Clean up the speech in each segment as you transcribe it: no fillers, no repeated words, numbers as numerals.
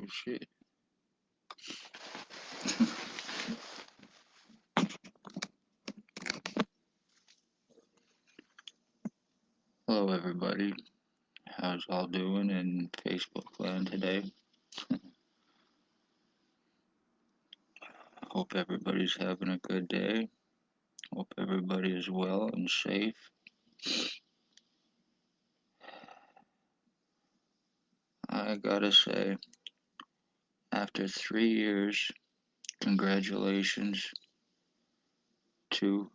Shit. Hello, everybody. How's all doing in Facebook land today? Hope everybody's having a good day. Hope everybody is well and safe. I gotta say, after 3 years, congratulations to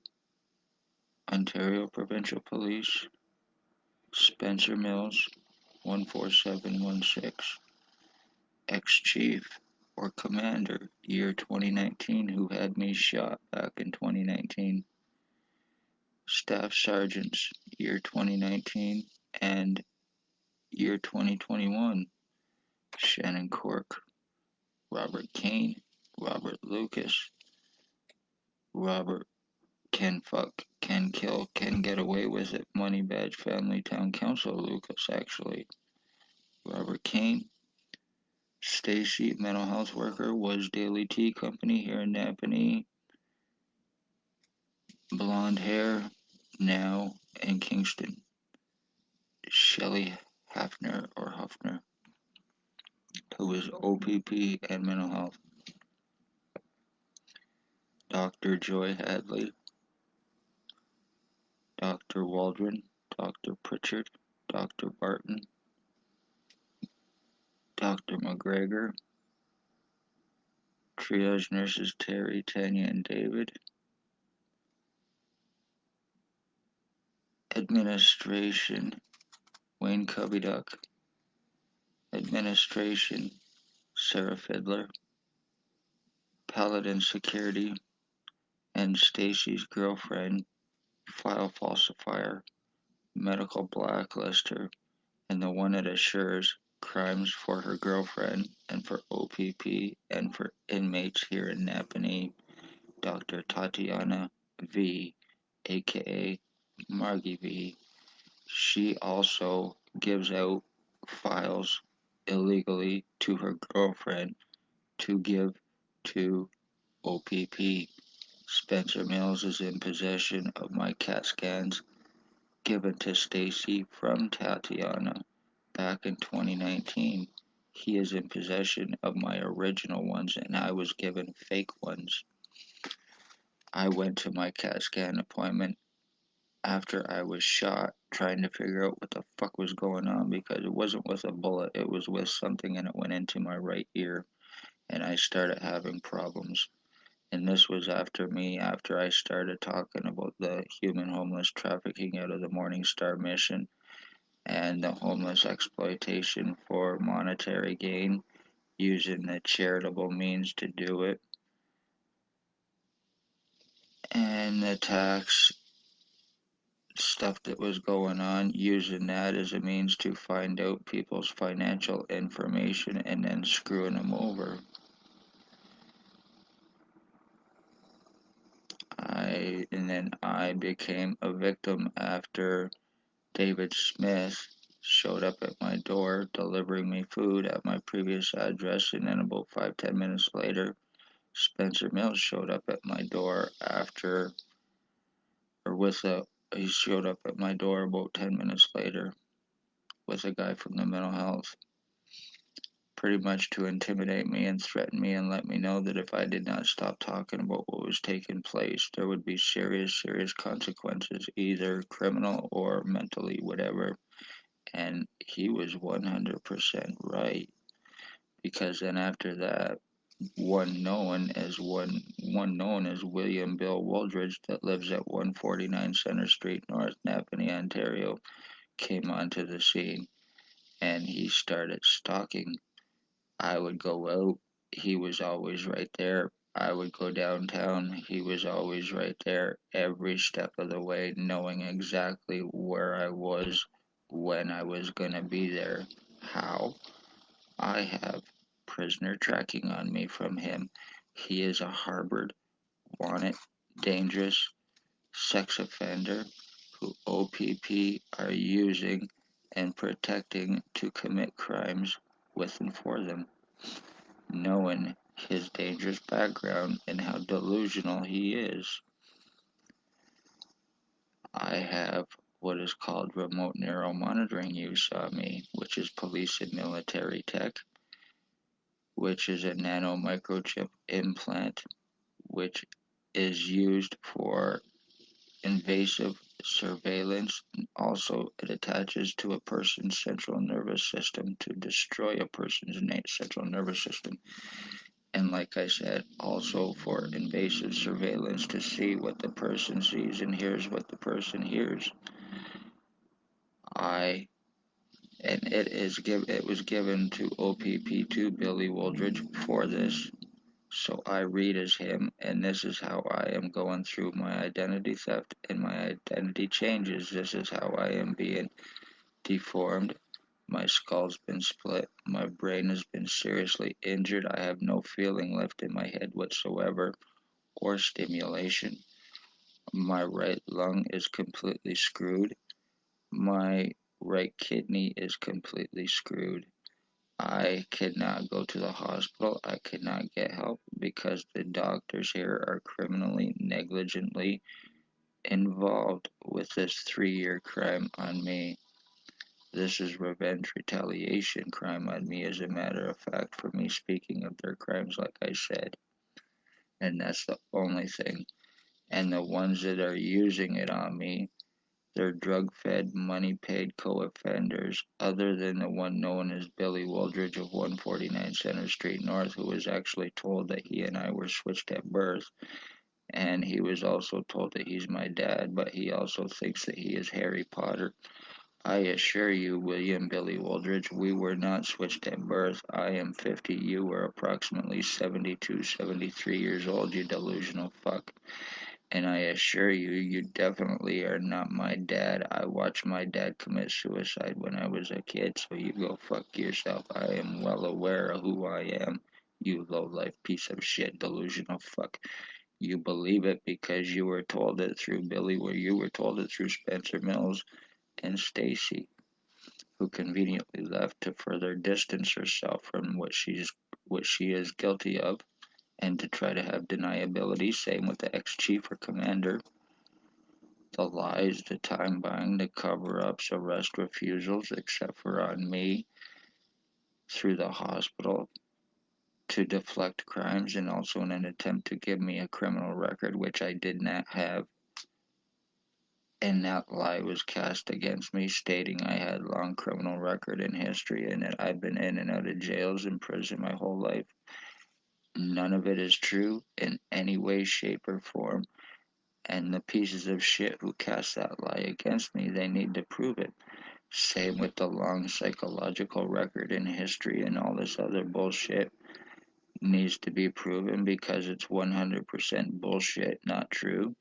Ontario Provincial Police, Spencer Mills, 14716, ex-chief or commander, year 2019, who had me shot back in 2019. Staff sergeants, year 2019, and year 2021, Shannon Cork, Robert Kane, Robert Lucas, Robert Can Fuck, Can Kill, Can Get Away With It, Money Badge Family Town Council Lucas, actually. Robert Kane, Stacy, mental health worker, was Daily Tea Company here in Napanee. Blonde hair, now in Kingston. Shelley Hafner or Huffner, who is OPP and mental health. Dr. Joy Hadley, Dr. Waldron, Dr. Pritchard, Dr. Barton, Dr. McGregor, triage nurses Terry, Tanya, and David, administration Wayne Cubbyduck, administration Sarah Fiddler, Paladin Security, and Stacy's girlfriend, file falsifier, medical blacklister, and the one that assures crimes for her girlfriend and for OPP and for inmates here in Napanee, Dr. Tatiana V, aka Margie V. She also gives out files illegally to her girlfriend to give to OPP. Spencer Mills is in possession of my CAT scans given to Stacy from Tatiana back in 2019. He is in possession of my original ones and I was given fake ones. I went to my CAT scan appointment after I was shot trying to figure out what the fuck was going on because it wasn't with a bullet, it was with something and it went into my right ear and I started having problems. And this was after I started talking about the human homeless trafficking out of the Morning Star mission and the homeless exploitation for monetary gain using the charitable means to do it and the tax stuff that was going on, using that as a means to find out people's financial information and then screwing them over. I became a victim after David Smith showed up at my door delivering me food at my previous address, and then about 5-10 minutes later Spencer Mills showed up at my door after or with a he showed up at my door about 10 minutes later with a guy from the mental health, pretty much to intimidate me and threaten me and let me know that if I did not stop talking about what was taking place, there would be serious consequences, either criminal or mentally, whatever. And he was 100% right, because then after that, one known as William Bill Wooldridge that lives at 149 Center Street, North Napanee, Ontario, came onto the scene and he started stalking. I would go out, he was always right there. I would go downtown, he was always right there every step of the way, knowing exactly where I was, when I was gonna be there. How? I have prisoner tracking on me from him. He is a harbored, wanted, dangerous sex offender who OPP are using and protecting to commit crimes with and for them. knowing his dangerous background and how delusional he is. I have what is called remote neural monitoring use on me, which is police and military tech, which is a nano microchip implant, which is used for invasive surveillance. Also, it attaches to a person's central nervous system to destroy a person's central nervous system. And like I said, also for invasive surveillance to see what the person sees and hears what the person hears. I and it was given to OPP2 Billy Wooldridge for this. So I read as him, and this is how I am going through my identity theft and my identity changes. This is how I am being deformed. My skull's been split. My brain has been seriously injured. I have no feeling left in my head whatsoever or stimulation. My right lung is completely screwed. My right kidney is completely screwed. I cannot go to the hospital. I cannot get help because the doctors here are criminally negligently involved with this 3-year crime on me. This is revenge retaliation crime on me, as a matter of fact, for me speaking of their crimes, like I said. And that's the only thing. And the ones that are using it on me, they're drug fed, money paid co offenders, other than the one known as Billy Wooldridge of 149 Center Street North, who was actually told that he and I were switched at birth. And he was also told that he's my dad, but he also thinks that he is Harry Potter. I assure you, William Billy Wooldridge, we were not switched at birth. I am 50, you were approximately 72, 73 years old, you delusional fuck. And I assure you, you definitely are not my dad. I watched my dad commit suicide when I was a kid, so you go fuck yourself. I am well aware of who I am, you low-life piece of shit, delusional fuck. You believe it because you were told it through Billy, where you were told it through Spencer Mills and Stacy, who conveniently left to further distance herself from what she is guilty of and to try to have deniability. Same with the ex-chief or commander. The lies, the time buying, the cover ups, arrest refusals, except for on me, through the hospital to deflect crimes, and also in an attempt to give me a criminal record, which I did not have. And that lie was cast against me, stating I had long criminal record and history and that I've been in and out of jails and prison my whole life. None of it is true in any way, shape, or form. And the pieces of shit who cast that lie against me, they need to prove it. Same with the long psychological record and history and all this other bullshit needs to be proven because it's 100% bullshit, not true.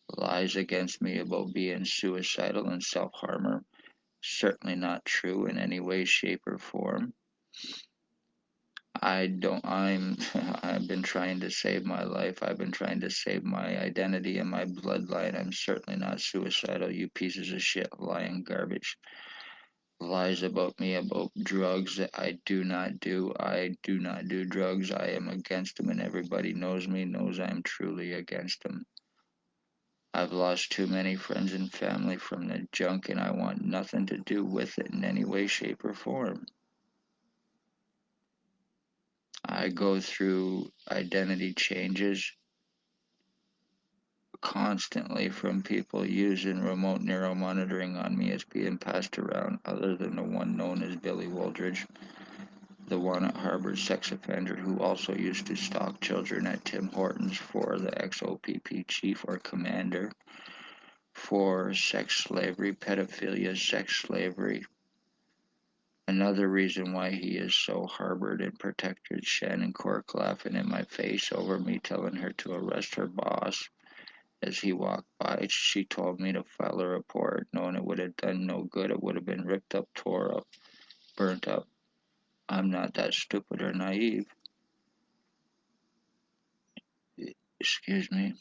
Lies against me about being suicidal and self-harmer, certainly not true in any way, shape, or form. I've been trying to save my life. I've been trying to save my identity and my bloodline. I'm certainly not suicidal, you pieces of shit, lying garbage. Lies about me about drugs that I do not do. I do not do drugs. I am against them, and everybody knows me, knows I'm truly against them. I've lost too many friends and family from the junk, and I want nothing to do with it in any way, shape, or form. I go through identity changes constantly from people using remote neural monitoring on me. It's being passed around, other than the one known as Billy Wooldridge, the one at Harvard sex offender who also used to stalk children at Tim Hortons for the ex-OPP chief or commander for sex slavery, pedophilia, sex slavery. Another reason why he is so harbored and protected. Shannon Cork laughing in my face over me telling her to arrest her boss. As he walked by, she told me to file a report, knowing it would have done no good. It would have been ripped up, tore up, burnt up. I'm not that stupid or naive. Excuse me.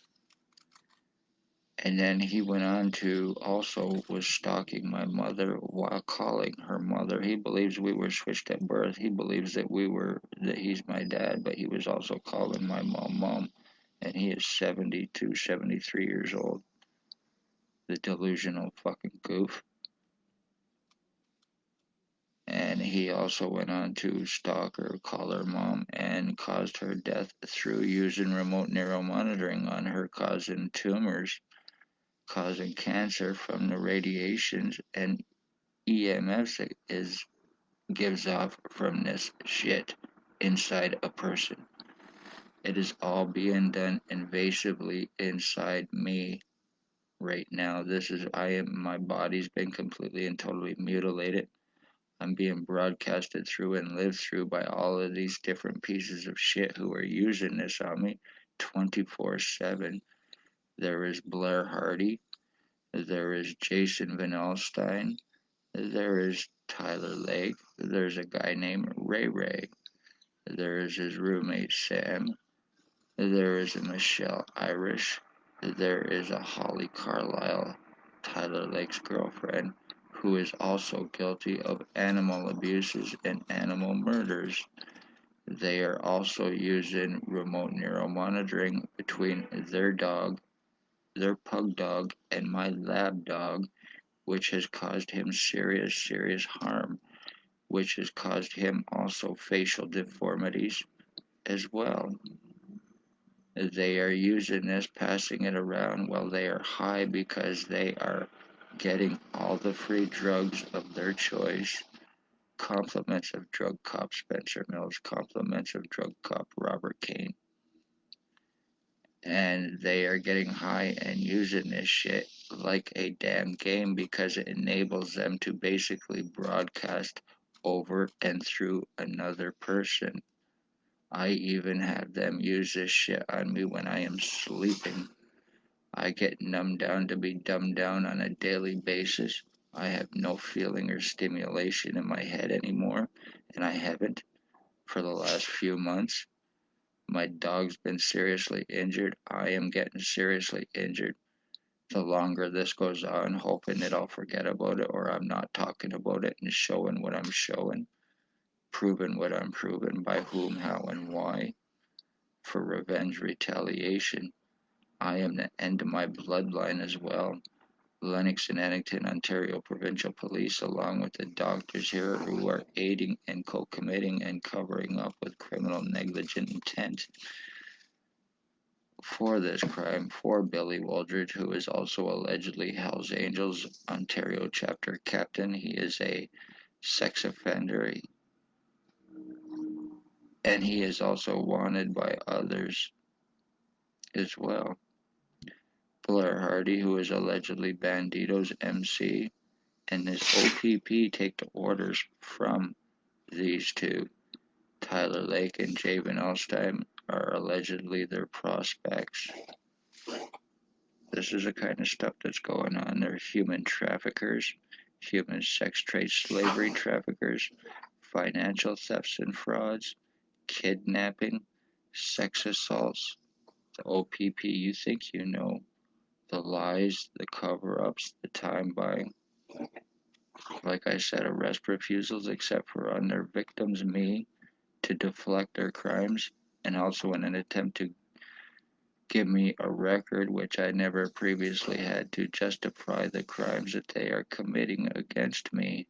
And then he went on to also was stalking my mother while calling her mother. He believes we were switched at birth. He believes that he's my dad, but he was also calling my mom. And he is 72, 73 years old. The delusional fucking goof. And he also went on to stalk her, call her mom, and caused her death through using remote neuromonitoring on her, causing tumors, causing cancer from the radiations and EMFs that is gives off from this shit inside a person. It is all being done invasively inside me right now. My body's been completely and totally mutilated. I'm being broadcasted through and lived through by all of these different pieces of shit who are using this on me 24/7. There is Blair Hardy. There is Jason Van Alstyne. There is Tyler Lake. There's a guy named Ray Ray. There is his roommate Sam. There is a Michelle Irish. There is a Holly Carlisle, Tyler Lake's girlfriend, who is also guilty of animal abuses and animal murders. They are also using remote neuromonitoring between their pug dog, and my lab dog, which has caused him serious harm, which has caused him also facial deformities as well. They are using this, passing it around while they are high because they are getting all the free drugs of their choice. Compliments of drug cop Spencer Mills, compliments of drug cop Robert Kane. And they are getting high and using this shit like a damn game because it enables them to basically broadcast over and through another person. I even have them use this shit on me when I am sleeping. I get numbed down to be dumbed down on a daily basis. I have no feeling or stimulation in my head anymore, and I haven't for the last few months. My dog's been seriously injured. I am getting seriously injured. The longer this goes on, hoping that I'll forget about it or I'm not talking about it and showing what I'm showing, proving what I'm proving by whom, how, and why, for revenge, retaliation. I am the end of my bloodline as well. Lennox and Addington, Ontario provincial police, along with the doctors here who are aiding and co-committing and covering up with criminal negligent intent for this crime for Billy Waldridge, who is also allegedly Hells Angels Ontario chapter captain. He is a sex offender and he is also wanted by others as well. Blair Hardy, who is allegedly Bandito's MC, and this OPP take the orders from these two. Tyler Lake and Javen Alstein are allegedly their prospects. This is the kind of stuff that's going on. They're human traffickers, human sex trade slavery traffickers, financial thefts and frauds, kidnapping, sex assaults, the OPP you think you know, the lies, the cover-ups, the time buying. Like I said, arrest refusals except for on their victims, me, to deflect their crimes, and also in an attempt to give me a record which I never previously had to justify the crimes that they are committing against me.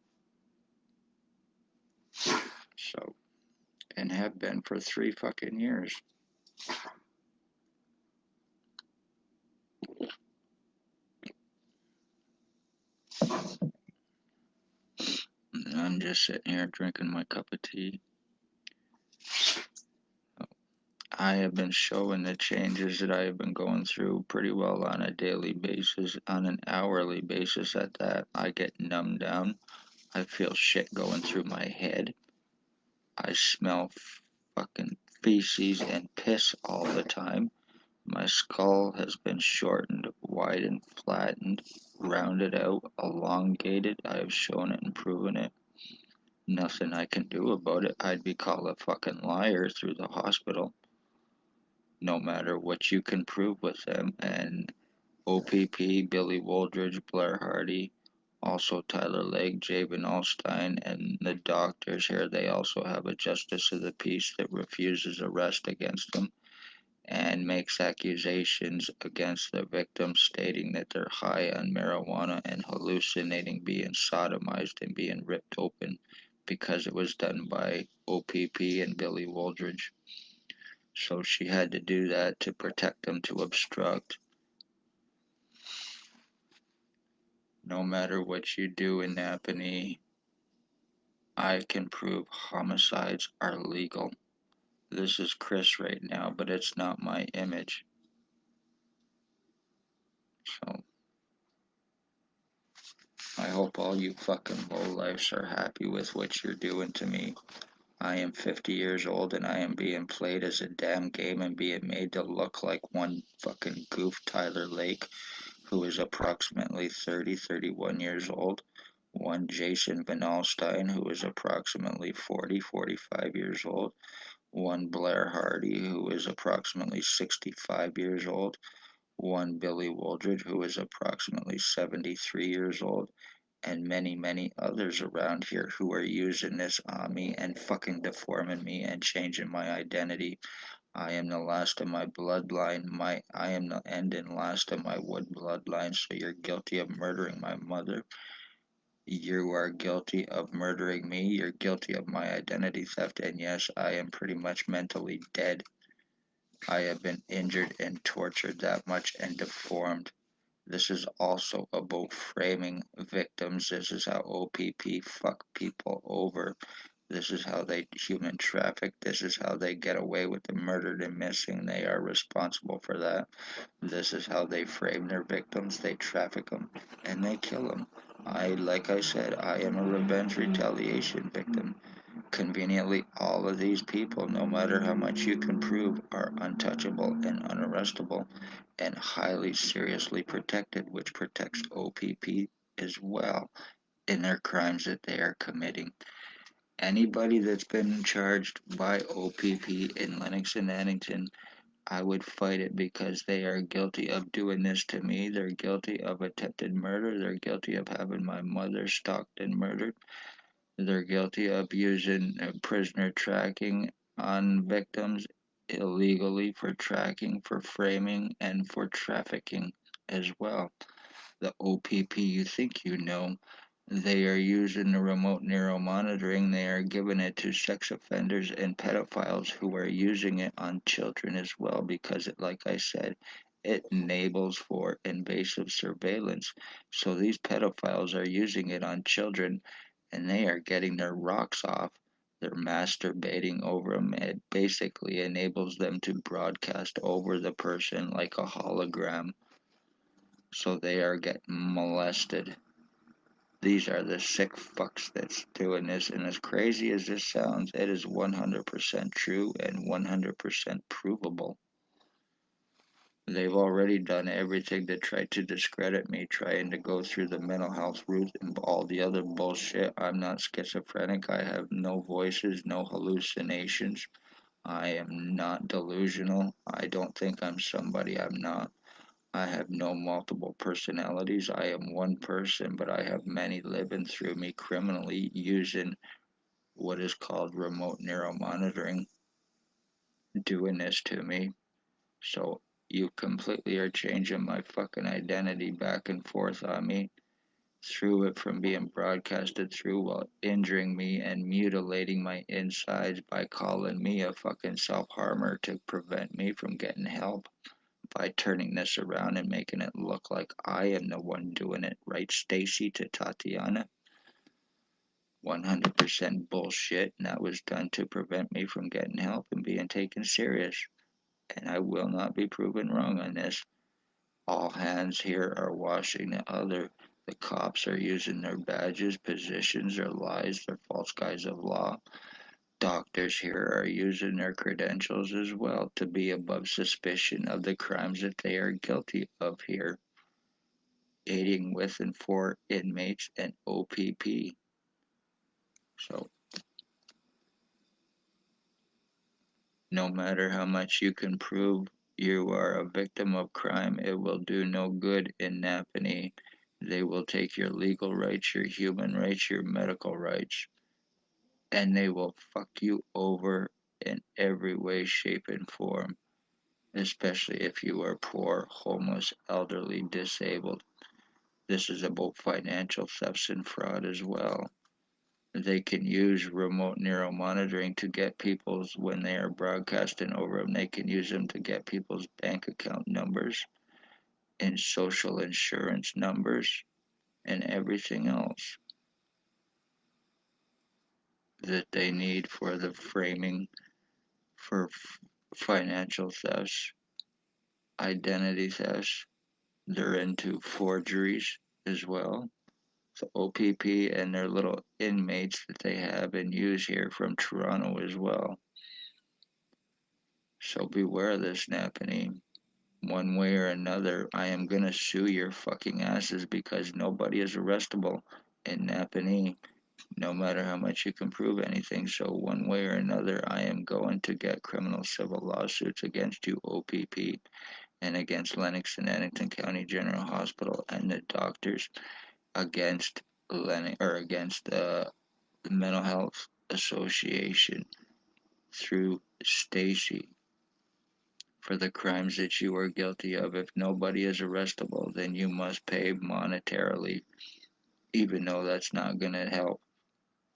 So, and have been for 3 fucking years. And I'm just sitting here drinking my cup of tea. I have been showing the changes that I have been going through pretty well on a daily basis, on an hourly basis at that. I get numbed down. I feel shit going through my head. I smell fucking feces and piss all the time. My skull has been shortened, widened, flattened, rounded out, elongated. I have shown it and proven it. Nothing I can do about it. I'd be called a fucking liar through the hospital, no matter what you can prove with them. And OPP, Billy Wooldridge, Blair Hardy, also Tyler Legg, Jabin Alstein, and the doctors here. They also have a justice of the peace that refuses arrest against them and makes accusations against the victims, stating that they're high on marijuana and hallucinating being sodomized and being ripped open because it was done by OPP and Billy Wooldridge. So she had to do that to protect them, to obstruct. No matter what you do in Napanee, I can prove homicides are legal. This is Chris right now, but it's not my image. So I hope all you fucking lowlifes are happy with what you're doing to me. I am 50 years old and I am being played as a damn game and being made to look like one fucking goof Tyler Lake, who is approximately 30, 31 years old. One Jason Van Alstyne, who is approximately 40, 45 years old. One Blair Hardy, who is approximately 65 years old. One Billy Wooldridge, who is approximately 73 years old, and many, many others around here who are using this on me and fucking deforming me and changing my identity. I am the last of my bloodline. I am the end and last of my Wood bloodline, so you're guilty of murdering my mother. You are guilty of murdering me. You're guilty of my identity theft, and yes, I am pretty much mentally dead. I have been injured and tortured that much and deformed. This is also about framing victims. This is how OPP fuck people over. This is how they human traffic. This is how they get away with the murdered and missing. They are responsible for that. This is how they frame their victims. They traffic them and they kill them. Like I said, I am a revenge retaliation victim. Conveniently, all of these people, no matter how much you can prove, are untouchable and unarrestable and highly seriously protected, which protects OPP as well in their crimes that they are committing. Anybody that's been charged by OPP in Lennox and Addington, I would fight it because they are guilty of doing this to me. They're guilty of attempted murder. They're guilty of having my mother stalked and murdered. They're guilty of using prisoner tracking on victims illegally for tracking, for framing, and for trafficking as well. The OPP you think you know, they are using the remote neural monitoring. They are giving it to sex offenders and pedophiles who are using it on children as well because it, like I said, it enables for invasive surveillance. So these pedophiles are using it on children and they are getting their rocks off. They're masturbating over them. It basically enables them to broadcast over the person like a hologram. So they are getting molested. These are the sick fucks that's doing this, and as crazy as this sounds, it is 100% true and 100% provable. They've already done everything to try to discredit me, trying to go through the mental health route and all the other bullshit. I'm not schizophrenic. I have no voices, no hallucinations. I am not delusional. I don't think I'm somebody I'm not. I have no multiple personalities. I am one person, but I have many living through me criminally using what is called remote neuromonitoring, doing this to me. So you completely are changing my fucking identity back and forth on me through it from being broadcasted through while injuring me and mutilating my insides by calling me a fucking self-harmer to prevent me from getting help by turning this around and making it look like I am the one doing it, right, Stacy to Tatiana? 100% bullshit, and that was done to prevent me from getting help and being taken serious. And I will not be proven wrong on this. All hands here are washing the other. The cops are using their badges, positions, their lies, their false guise of law. Doctors here are using their credentials as well to be above suspicion of the crimes that they are guilty of here, aiding with and for inmates and OPP. So, no matter how much you can prove, You are a victim of crime. It will do no good in Napanee. They will take your legal rights, your human rights, your medical rights, and they will fuck you over in every way, shape, and form, especially if you are poor, homeless, elderly, disabled. This is about financial thefts and fraud as well. They can use remote neural monitoring to get people's, when they are broadcasting over them, they can use them to get people's bank account numbers and social insurance numbers and everything else that they need for the framing for financial thefts, identity thefts. They're into forgeries as well. So OPP and their little inmates that they have and use here from Toronto as well. So beware of this, Napanee. One way or another, I am gonna sue your fucking asses because nobody is arrestable in Napanee, no matter how much you can prove anything. So one way or another, I am going to get criminal civil lawsuits against you, OPP, and against Lennox and Addington County General Hospital and the doctors, against against the Mental Health Association through Stacy for the crimes that you are guilty of. If nobody is arrestable, then you must pay monetarily, even though that's not going to help.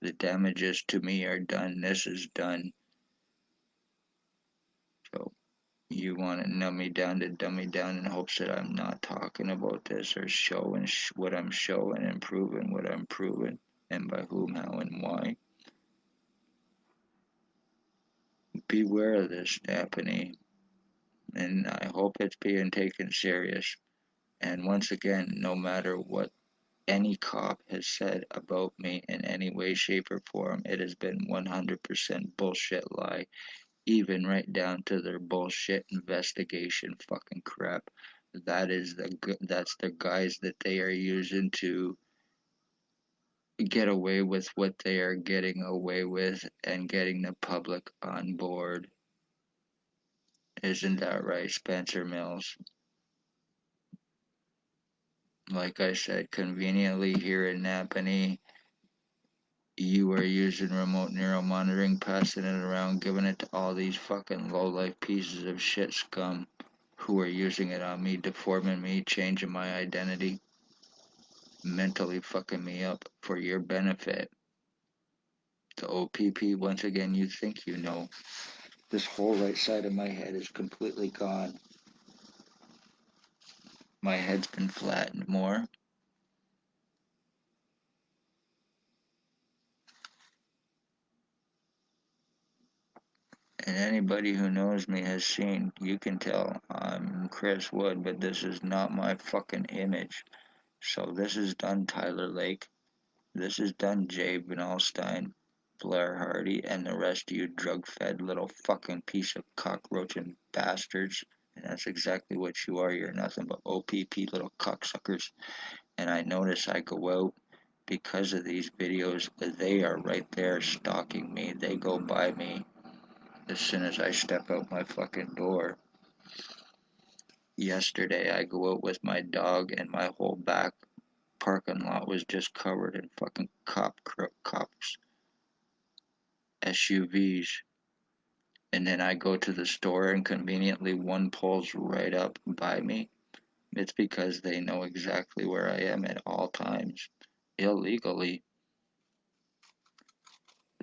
The damages to me are done. This is done. So you want to dumb me down in hopes that I'm not talking about this or showing what I'm showing and proving what I'm proving and by whom, how, and why. Beware of this, Napanee, and I hope it's being taken serious. And once again, no matter what any cop has said about me in any way, shape, or form, it has been 100% bullshit lie, even right down to their bullshit investigation fucking crap. That's the guys that they are using to get away with what they are getting away with and getting the public on board. Isn't that right, Spencer Mills? Like I said, conveniently here in Napanee, you are using remote neural monitoring, passing it around, giving it to all these fucking low-life pieces of shit scum who are using it on me, deforming me, changing my identity, mentally fucking me up for your benefit. The OPP, once again, you think you know. This whole right side of my head is completely gone. My head's been flattened more. And anybody who knows me has seen, you can tell I'm Chris Wood, but this is not my fucking image. So this is done Tyler Lake. This is done Jay Benalstein, Blair Hardy, and the rest of you drug-fed little fucking piece of cockroaching bastards. And that's exactly what you are. You're nothing but OPP little cocksuckers. And I notice I go out because of these videos. They are right there stalking me. They go by me as soon as I step out my fucking door. Yesterday, I go out with my dog, and my whole back parking lot was just covered in fucking cops, SUVs. And then I go to the store, and conveniently one pulls right up by me. It's because they know exactly where I am at all times. Illegally,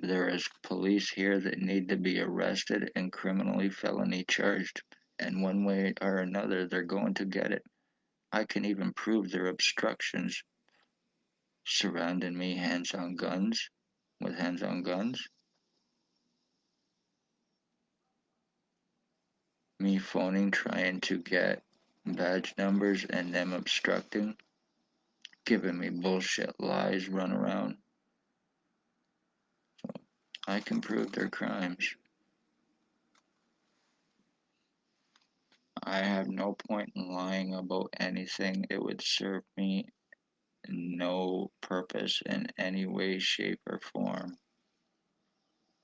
there is police here that need to be arrested and criminally felony charged. And one way or another, they're going to get it. I can even prove their obstructions surrounding me hands on guns, me phoning trying to get badge numbers and them obstructing, giving me bullshit lies run around. I can prove their crimes. I have no point in lying about anything. It would serve me no purpose in any way, shape, or form.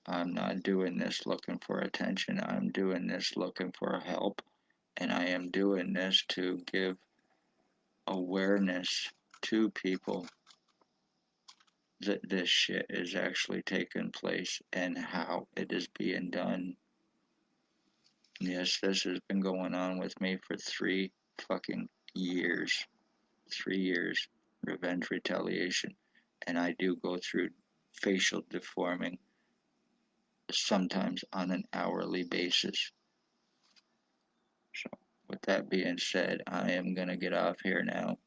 I'm not doing this looking for attention. I'm doing this looking for help And I am doing this to give awareness to people that this shit is actually taking place and how it is being done. Yes, this has been going on with me for 3 fucking years. 3 years. Revenge retaliation. And I do go through facial deforming sometimes on an hourly basis. So, with that being said, I am gonna get off here now.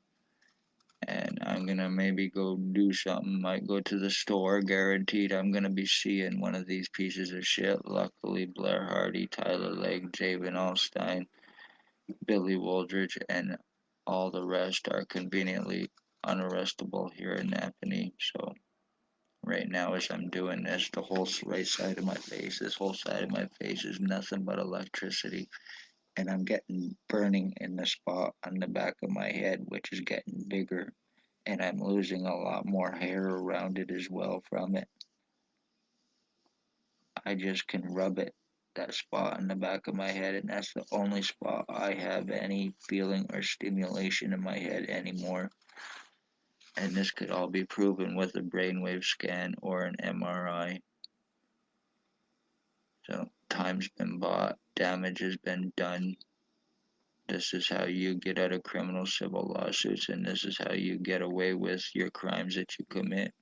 And I'm gonna maybe go do something. Might go to the store. Guaranteed, I'm gonna be seeing one of these pieces of shit. Luckily, Blair Hardy, Tyler Legg, Javen Allstein, Billy Wooldridge, and all the rest are conveniently unarrestable here in Napanee. So right now, as I'm doing this, the whole right side of my face, this whole side of my face is nothing but electricity, and I'm getting burning in the spot on the back of my head, which is getting bigger, and I'm losing a lot more hair around it as well from it. I just can rub it, that spot in the back of my head, and that's the only spot I have any feeling or stimulation in my head anymore. And this could all be proven with a brainwave scan or an MRI. So, time's been bought, damage has been done. This is how you get out of criminal civil lawsuits, and this is how you get away with your crimes that you commit.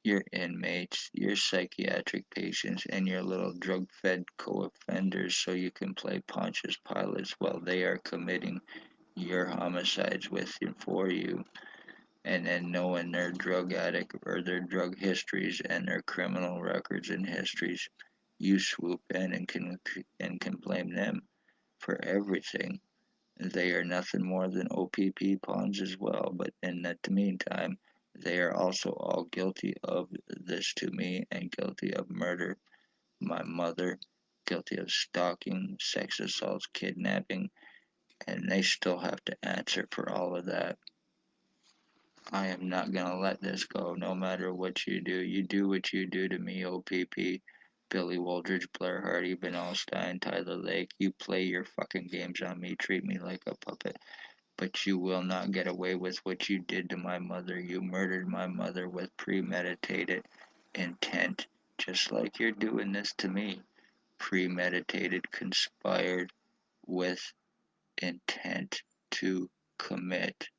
Your inmates, your psychiatric patients, and your little drug fed co offenders so you can play Pontius Pilates while they are committing your homicides with you for you. And then knowing their drug addict or their drug histories and their criminal records and histories, you swoop in and can blame them for everything. They are nothing more than OPP pawns as well, but in the meantime, they are also all guilty of this to me and guilty of murder. My mother, guilty of stalking, sex assaults, kidnapping, and they still have to answer for all of that. I am not gonna let this go, no matter what you do. You do what you do to me, OPP. Billy Wooldridge, Blair Hardy, Ben Allstein, Tyler Lake. You play your fucking games on me, treat me like a puppet. But you will not get away with what you did to my mother. You murdered my mother with premeditated intent, just like you're doing this to me. Premeditated, conspired with intent to commit.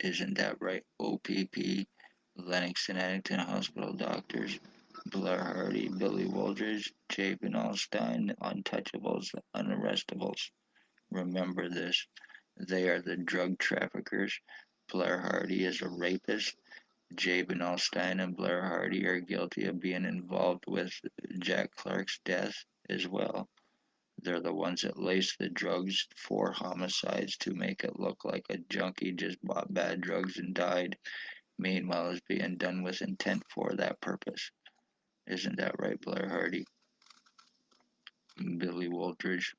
Isn't that right? OPP, Lennox and Addington Hospital doctors, Blair Hardy, Billy Wooldridge, Jabin Allstein, Untouchables, Unarrestables. Remember this. They are the drug traffickers. Blair Hardy is a rapist. Jabin Allstein and Blair Hardy are guilty of being involved with Jack Clark's death as well. They're the ones that laced the drugs for homicides to make it look like a junkie just bought bad drugs and died. Meanwhile, it's being done with intent for that purpose. Isn't that right, Blair Hardy? Billy Wooldridge,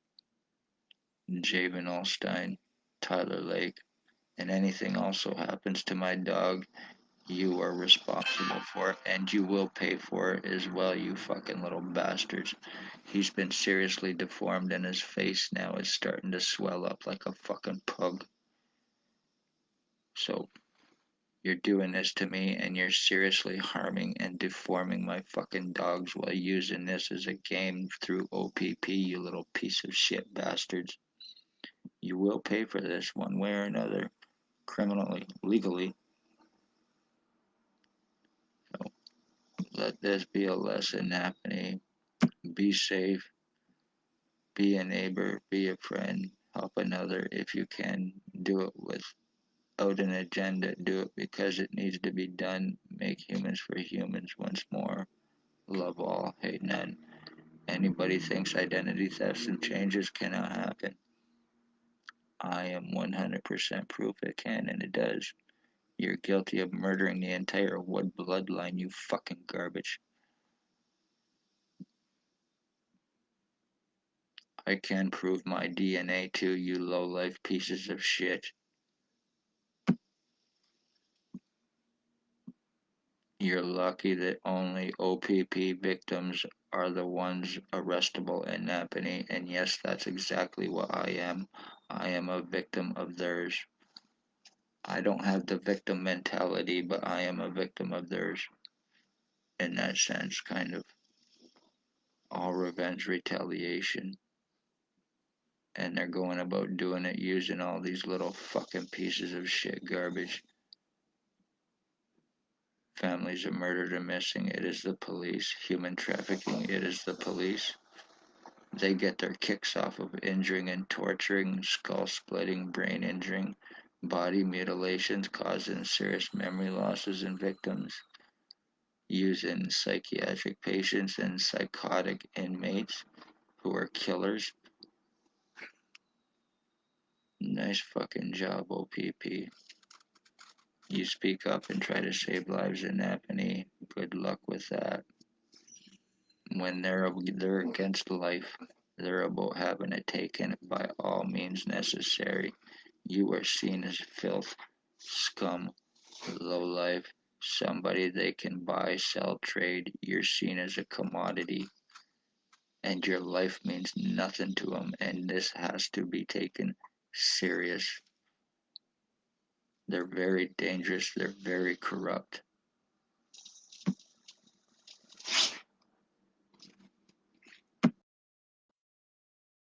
Javen Allstein, Tyler Lake, and anything also happens to my dog, you are responsible for it, and you will pay for it as well, you fucking little bastards. He's been seriously deformed, and his face now is starting to swell up like a fucking pug. So, you're doing this to me, and you're seriously harming and deforming my fucking dogs while using this as a game through OPP, you little piece of shit bastards. You will pay for this one way or another, criminally, legally. So, let this be a lesson happening. Be safe, be a neighbor, be a friend, help another if you can. Do it without an agenda. Do it because it needs to be done. Make humans for humans once more. Love all, hate none. Anybody thinks identity thefts and changes cannot happen. I am 100% proof it can, and it does. You're guilty of murdering the entire Wood bloodline, you fucking garbage. I can prove my DNA too, you low-life pieces of shit. You're lucky that only OPP victims are the ones arrestable in Napanee, and yes, that's exactly what I am. I am a victim of theirs. I don't have the victim mentality, but I am a victim of theirs in that sense, kind of. All revenge retaliation. And they're going about doing it using all these little fucking pieces of shit garbage. Families are murdered or missing, it is the police. Human trafficking, it is the police. They get their kicks off of injuring and torturing, skull splitting, brain injuring, body mutilations causing serious memory losses in victims, using psychiatric patients and psychotic inmates who are killers. Nice fucking job, OPP. You speak up and try to save lives in Napanee. Good luck with that. When they're against life, they're about having it taken by all means necessary. You are seen as filth, scum, low life, somebody they can buy, sell, trade. You're seen as a commodity, and your life means nothing to them. And this has to be taken serious. They're very dangerous. They're very corrupt.